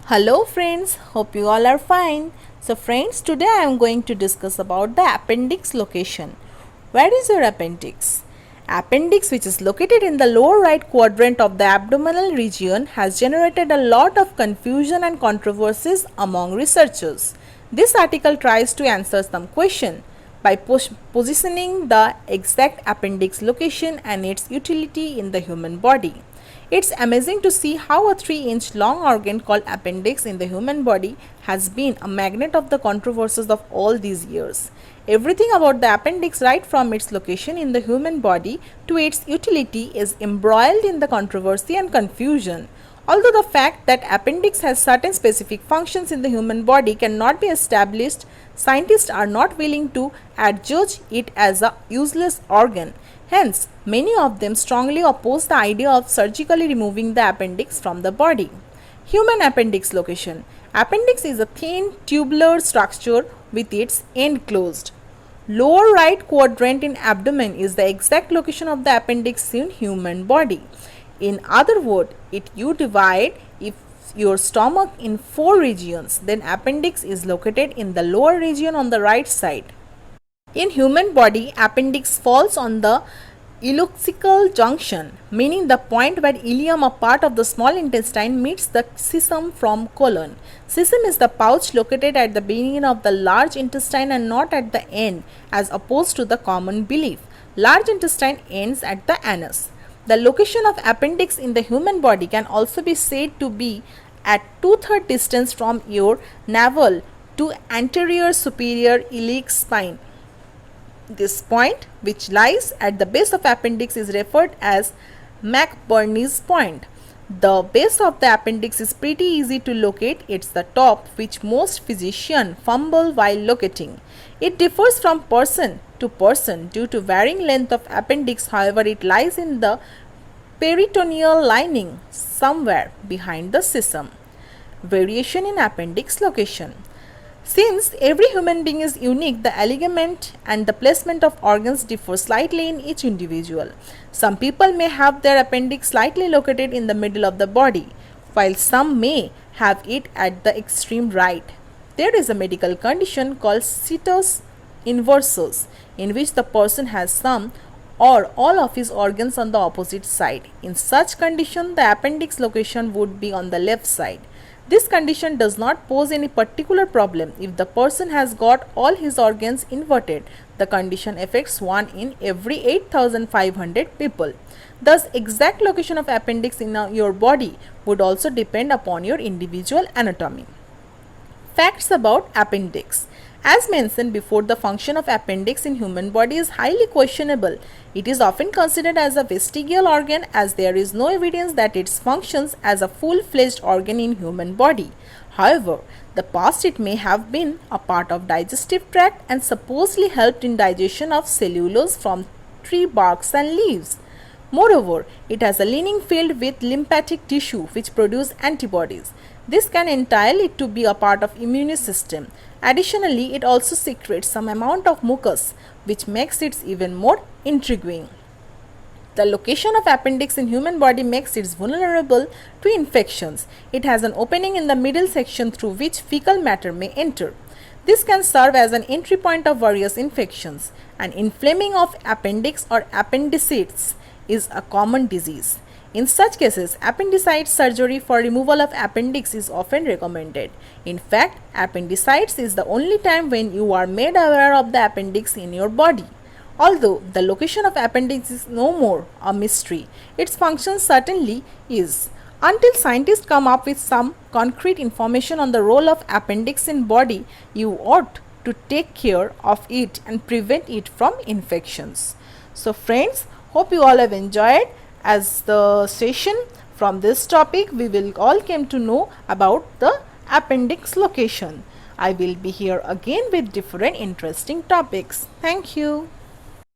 Hello friends, hope you all are fine. So friends, today I am going to discuss about the appendix location. Where is your appendix? Appendix, which is located in the lower right quadrant of the abdominal region, has generated a lot of confusion and controversies among researchers. This article tries to answer some question by positioning the exact appendix location and its utility in the human body. It's amazing to see how a 3-inch long organ called appendix in the human body has been a magnet of the controversies of all these years. Everything about the appendix, right from its location in the human body to its utility, is embroiled in the controversy and confusion. Although the fact that appendix has certain specific functions in the human body cannot be established, scientists are not willing to adjudge it as a useless organ. Hence, many of them strongly oppose the idea of surgically removing the appendix from the body. Human appendix location. Appendix is a thin tubular structure with its end closed. Lower right quadrant in abdomen is the exact location of the appendix in human body. In other words, you divide if your stomach in 4 regions, then appendix is located in the lower region on the right side. In human body, appendix falls on the ileocecal junction, meaning the point where ileum, a part of the small intestine, meets the cecum from colon. Cecum is the pouch located at the beginning of the large intestine and not at the end, as opposed to the common belief. Large intestine ends at the anus. The location of appendix in the human body can also be said to be at 2/3 distance from your navel to anterior superior iliac spine. This point, which lies at the base of appendix, is referred as McBurney's point. The base of the appendix is pretty easy to locate. It's the top which most physicians fumble while locating. It differs from person to person due to varying length of appendix. However, it lies in the peritoneal lining somewhere behind the cecum. Variation in appendix location. Since every human being is unique, the alignment and the placement of organs differ slightly in each individual. Some people may have their appendix slightly located in the middle of the body, while some may have it at the extreme right. There is a medical condition called situs inversus, in which the person has some or all of his organs on the opposite side. In such condition, the appendix location would be on the left side. This condition does not pose any particular problem if the person has got all his organs inverted. The condition affects 1 in every 8,500 people. Thus, exact location of appendix in your body would also depend upon your individual anatomy. Facts about appendix. As mentioned before, the function of appendix in human body is highly questionable. It is often considered as a vestigial organ, as there is no evidence that it functions as a full-fledged organ in human body. However, the past it may have been a part of digestive tract and supposedly helped in digestion of cellulose from tree barks and leaves. Moreover, it has a lining field with lymphatic tissue which produce antibodies. This can entail it to be a part of immune system. Additionally, it also secretes some amount of mucus, which makes it even more intriguing. The location of appendix in human body makes it vulnerable to infections. It has an opening in the middle section through which fecal matter may enter. This can serve as an entry point of various infections. An inflaming of appendix or appendicitis is a common disease. In such cases, appendicitis surgery for removal of appendix is often recommended. In fact, appendicitis is the only time when you are made aware of the appendix in your body. Although the location of appendix is no more a mystery, its function certainly is. Until scientists come up with some concrete information on the role of appendix in body, you ought to take care of it and prevent it from infections. So friends, hope you all have enjoyed. As the session from this topic, we will all came to know about the appendix location. I will be here again with different interesting topics. Thank you.